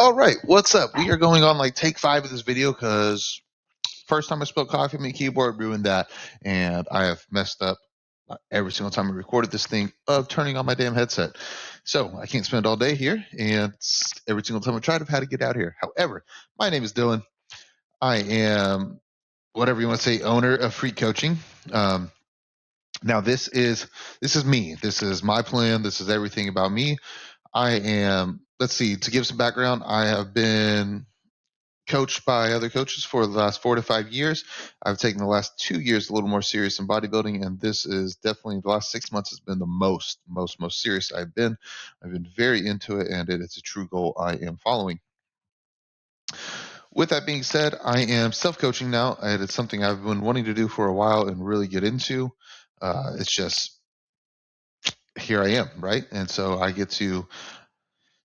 All right, what's up? We are going on like take 5 of this video because first time I spelled coffee on my keyboard, ruined that, and I have messed up every single time I recorded this thing of turning on my damn headset. So I can't spend all day here, and every single time I tried, I've had to get out here. However, my name is Dylan. I am whatever you want to say, owner of Freek Coaching. Um, Now this is me. This is my plan. This is everything about me. I am. Let's see. To give some background, I have been coached by other coaches for the last 4 to 5 years. I've taken the last 2 years a little more serious in bodybuilding, and this is definitely the last 6 months has been the most serious I've been. I've been very into it, and it is a true goal I am following. With that being said, I am self-coaching now, and it's something I've been wanting to do for a while and really get into. It's just here I am, right? And so I get to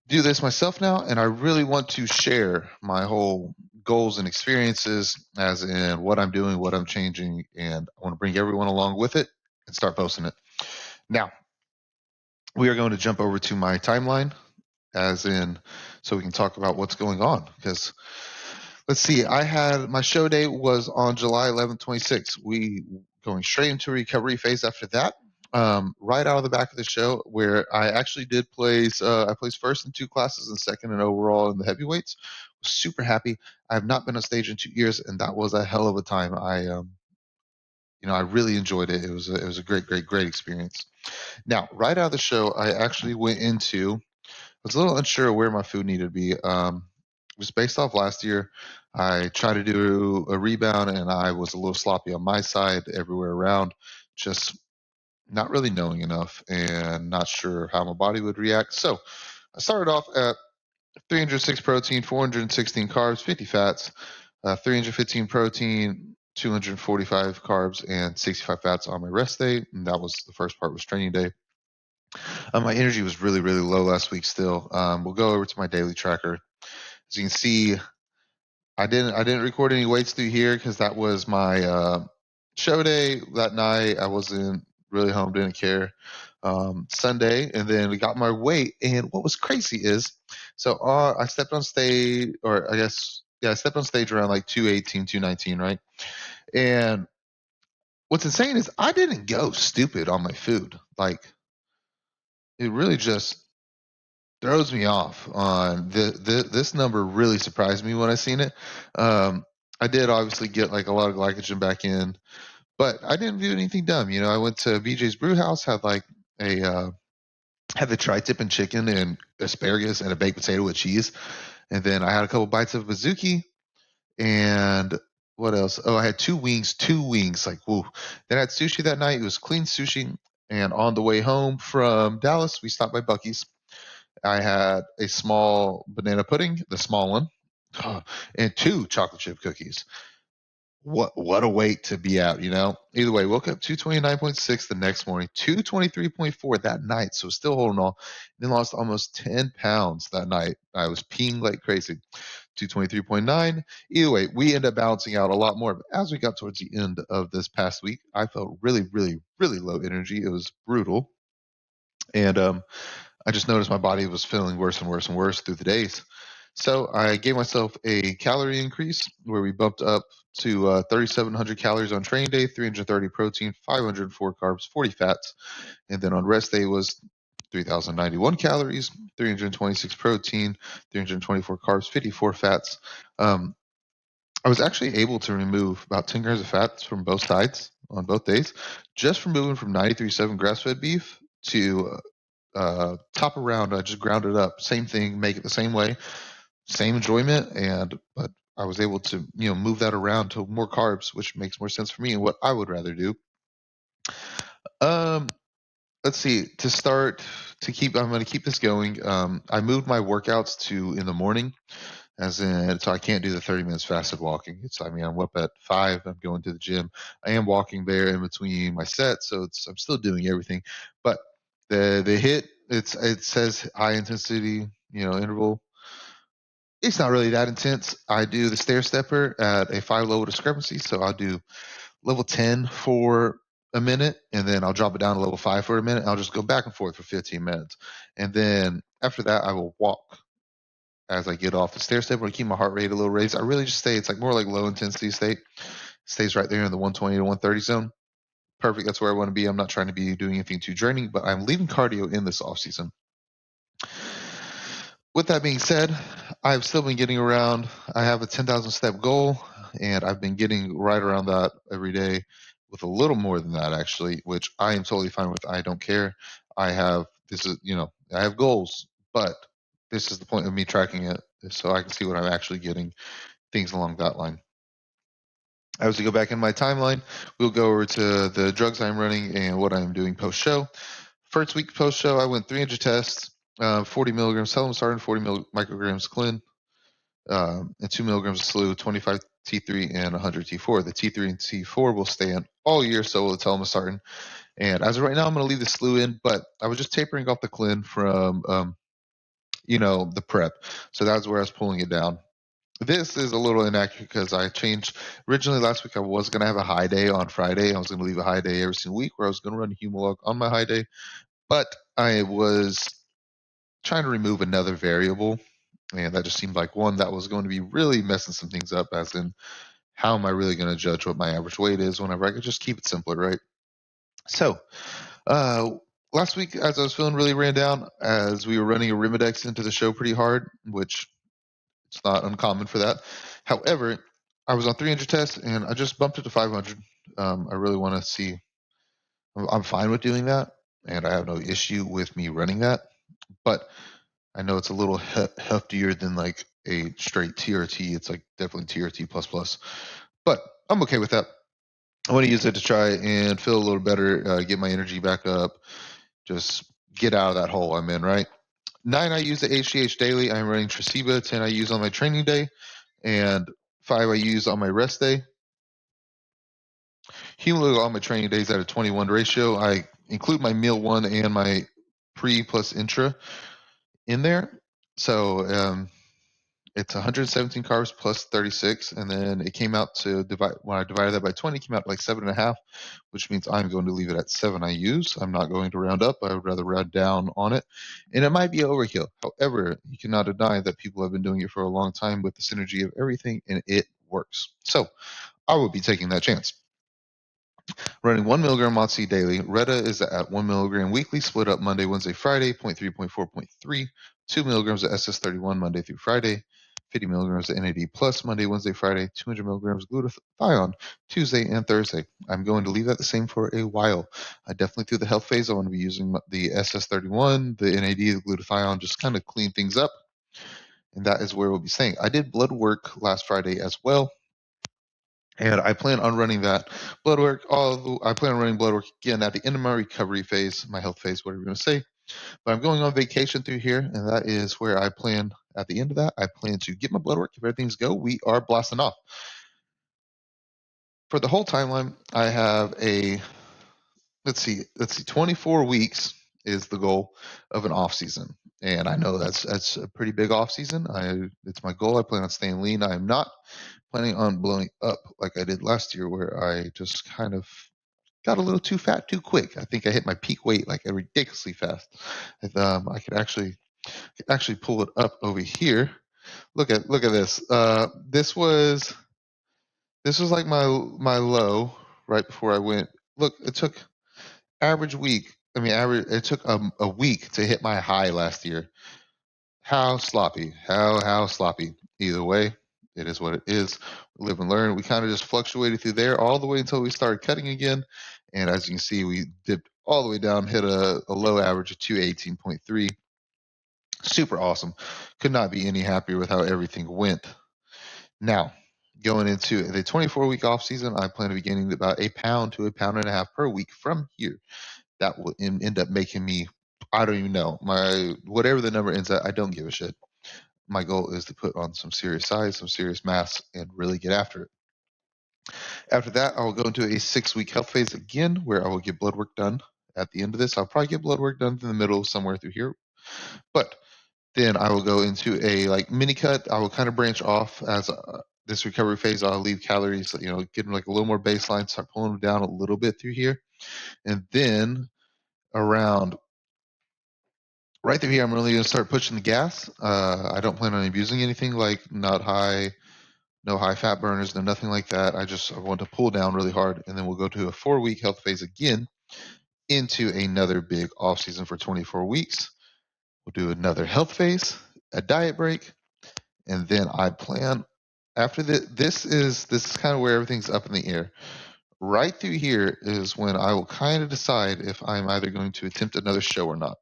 do this myself now, and I really want to share my whole goals and experiences, as in what I'm doing, what I'm changing, and I want to bring everyone along with it and start posting it. Now, we are going to jump over to my timeline, as in, so we can talk about what's going on. Because let's see, I had my show date was on July 11th, 26. We going straight into recovery phase after that. Right out of the back of the show, where I actually did place, I placed first in 2 classes and second in overall in the heavyweights. Was super happy. I have not been on stage in 2 years, and that was a hell of a time. I really enjoyed it. It was a great experience. Now, right out of the show, I actually went into. I was a little unsure where my food needed to be. It was based off last year. I tried to do a rebound, and I was a little sloppy on my side everywhere around. Just not really knowing enough and not sure how my body would react. So I started off at 306 protein, 416 carbs, 50 fats, 315 protein, 245 carbs, and 65 fats on my rest day. And that was the first part, was training day. My energy was really low last week still. We'll go over to my daily tracker. As you can see, I didn't record any weights through here because that was my show day that night. I wasn't really home, didn't care. Sunday, and then we got my weight. And what was crazy is, so I stepped on stage, or I guess, yeah, I stepped on stage around like 218, 219, right? And what's insane is I didn't go stupid on my food. Like, it really just throws me off on this number. Really surprised me when I seen it. I did obviously get like a lot of glycogen back in, but I didn't do anything dumb. I went to BJ's Brew House, had like had the tri-tip and chicken and asparagus and a baked potato with cheese, and then I had a couple bites of Mizuki, and what else? Oh, I had two wings, like woo. Then I had sushi that night. It was clean sushi, and on the way home from Dallas, we stopped by Buc-ee's. I had a small banana pudding, the small one, and 2 chocolate chip cookies. What a weight to be out, Either way, woke up 229.6 the next morning, 223.4 that night, so still holding on. Then lost almost 10 pounds that night. I was peeing like crazy. 223.9. Either way, we ended up balancing out a lot more. But as we got towards the end of this past week, I felt really low energy. It was brutal. And I just noticed my body was feeling worse and worse and worse through the days. So I gave myself a calorie increase where we bumped up to 3,700 calories on training day, 330 protein, 504 carbs, 40 fats. And then on rest day was 3,091 calories, 326 protein, 324 carbs, 54 fats. I was actually able to remove about 10 grams of fats from both sides on both days, just from moving from 93.7 grass-fed beef to top around. I just ground it up, same thing, make it the same way, same enjoyment, but I was able to move that around to more carbs, which makes more sense for me and what I would rather do. Um, let's see. I'm going to keep this going. I moved my workouts to in the morning, so I can't do the 30 minutes fasted walking. I'm up at 5. I'm going to the gym. I am walking there in between my sets, so I'm still doing everything. But the hit, it says high intensity, interval. It's not really that intense. I do the stair stepper at a 5 level discrepancy, so I'll do level 10 for a minute, and then I'll drop it down to level 5 for a minute. I'll just go back and forth for 15 minutes, and then after that, I will walk as I get off the stair step, when I keep my heart rate a little raised, I really just stay. It's like more like low intensity state. Stays right there in the 120 to 130 zone. Perfect. That's where I want to be. I'm not trying to be doing anything too draining, but I'm leaving cardio in this off season. With that being said, I've still been getting around. I have a 10,000 step goal, and I've been getting right around that every day, with a little more than that actually, which I am totally fine with. I don't care. I have I have goals, but this is the point of me tracking it, so I can see what I'm actually getting, things along that line. As we go back in my timeline, we'll go over to the drugs I'm running and what I'm doing post show. First week post show, I went 300 tests, 40 milligrams telmisartan, 40 micrograms Clin, and 2 milligrams of SLU, 25 T3 and 100 T4. The T3 and T4 will stay in all year, so will the telmisartan. And as of right now, I'm going to leave the SLU in, but I was just tapering off the Clin from, the prep. So that's where I was pulling it down. This is a little inaccurate because I changed. Originally, last week I was going to have a high day on Friday. I was going to leave a high day every single week where I was going to run a Humalog on my high day. But I was trying to remove another variable, and that just seemed like one that was going to be really messing some things up, as in, how am I really going to judge what my average weight is whenever I could just keep it simpler, right? So, last week, as I was feeling really ran down, as we were running a Arimidex into the show pretty hard, which it's not uncommon for that. However, I was on 300 tests and I just bumped it to 500. I really want to see. I'm fine with doing that, and I have no issue with me running that. But I know it's a little heftier than like a straight TRT. It's like definitely TRT plus plus. But I'm okay with that. I want to use it to try and feel a little better, get my energy back up, just get out of that hole I'm in, right? 9, I use the HGH daily. I'm running Tresiba. 10, I use on my training day. And 5, I use on my rest day. Humalog on my training days at a 21 ratio. I include my meal 1 and my pre plus intra in there. So it's 117 carbs plus 36, and then it came out to divide. When I divided that by 20, it came out like 7.5, which means I'm going to leave it at 7 IUs. I'm not going to round up. I would rather round down on it, and it might be overkill. However, you cannot deny that people have been doing it for a long time with the synergy of everything, and it works. So I would be taking that chance. Running 1 milligram Motsy daily. Retta is at 1 milligram weekly, split up Monday, Wednesday, Friday, 0.3, 0.4, 0.3. 2 milligrams of SS31 Monday through Friday. 50 milligrams of NAD plus Monday, Wednesday, Friday. 200 milligrams glutathione Tuesday and Thursday. I'm going to leave that the same for a while. I definitely through the health phase, I want to be using the SS31, the NAD, the glutathione, just kind of clean things up. And that is where we'll be staying. I did blood work last Friday as well. And I plan on running that blood work. I plan on running blood work again at the end of my recovery phase, my health phase, whatever you want to say. But I'm going on vacation through here, and that is where I plan. At the end of that, I plan to get my blood work. If everything's go, we are blasting off. For the whole timeline, I have a let's see, 24 weeks is the goal of an off season, and I know that's a pretty big off season. It's my goal. I plan on staying lean. I am not planning on blowing up like I did last year, where I just kind of got a little too fat too quick. I think I hit my peak weight like ridiculously fast. I could actually pull it up over here. Look at this. This was like my low right before I went. Look, it took average week. I mean, average. It took a week to hit my high last year. How sloppy? How sloppy? Either way, it is what it is. Live and learn. We kind of just fluctuated through there all the way until we started cutting again. And as you can see, we dipped all the way down, hit a low average of 218.3. Super awesome. Could not be any happier with how everything went. Now, going into the 24-week off season, I plan to be gaining about a pound to a pound and a half per week from here. That will end up making me, I don't even know, whatever the number ends at, I don't give a shit. My goal is to put on some serious size, some serious mass, and really get after it. After that, I will go into a 6-week health phase again, where I will get blood work done. At the end of this, I'll probably get blood work done in the middle, somewhere through here. But then I will go into a mini cut. I will kind of branch off as this recovery phase. I'll leave calories, getting like a little more baseline, start pulling them down a little bit through here, and then around right through here, I'm really going to start pushing the gas. I don't plan on abusing anything, like no high fat burners, no nothing like that. I want to pull down really hard, and then we'll go to a 4-week health phase again into another big off season for 24 weeks. We'll do another health phase, a diet break, and then I plan after this is kind of where everything's up in the air. Right through here is when I will kind of decide if I'm either going to attempt another show or not.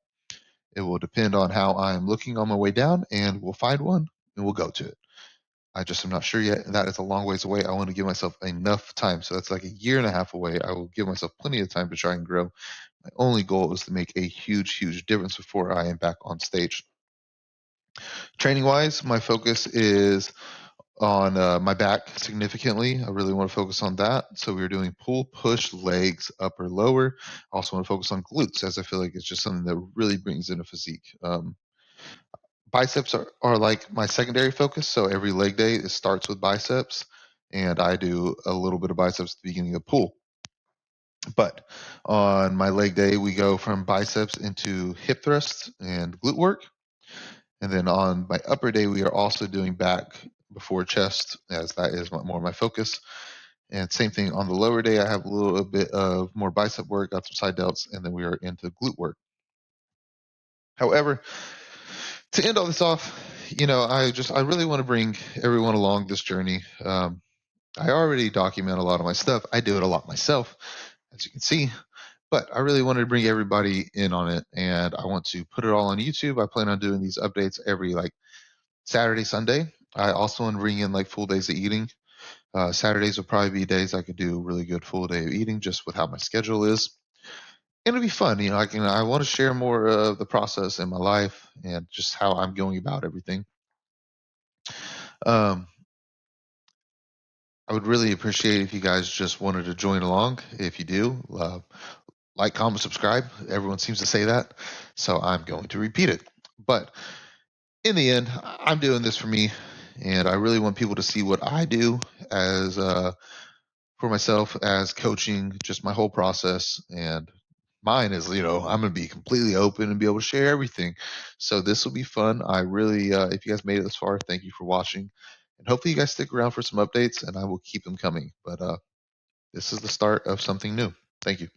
It will depend on how I'm looking on my way down, and we'll find one and we'll go to it. I just am not sure yet. That is a long ways away. I want to give myself enough time. So that's like a year and a half away. I will give myself plenty of time to try and grow. My only goal is to make a huge, huge difference before I am back on stage. Training wise, my focus is on my back significantly. I really want to focus on that. So we're doing pull, push, legs, upper, lower. I also want to focus on glutes, as I feel like it's just something that really brings in a physique. Biceps are like my secondary focus. So every leg day, it starts with biceps, and I do a little bit of biceps at the beginning of pull. But on my leg day, we go from biceps into hip thrusts and glute work. And then on my upper day, we are also doing back before chest, as that is more my focus. And same thing on the lower day, I have a little bit of more bicep work, got some side delts, and then we are into glute work. However, to end all this off, I really want to bring everyone along this journey. I already document a lot of my stuff. I do it a lot myself, as you can see, but I really wanted to bring everybody in on it, and I want to put it all on YouTube. I plan on doing these updates every Saturday, Sunday. I also want to bring in full days of eating. Saturdays will probably be days I could do a really good full day of eating, just with how my schedule is. And it'll be fun. I want to share more of the process in my life and just how I'm going about everything. Um, I would really appreciate if you guys just wanted to join along. If you do, like, comment, subscribe. Everyone seems to say that, so I'm going to repeat it. But in the end, I'm doing this for me, and I really want people to see what I do as for myself as coaching, just my whole process. And mine is, I'm going to be completely open and be able to share everything. So this will be fun. I really, if you guys made it this far, thank you for watching. And hopefully you guys stick around for some updates, and I will keep them coming. But this is the start of something new. Thank you.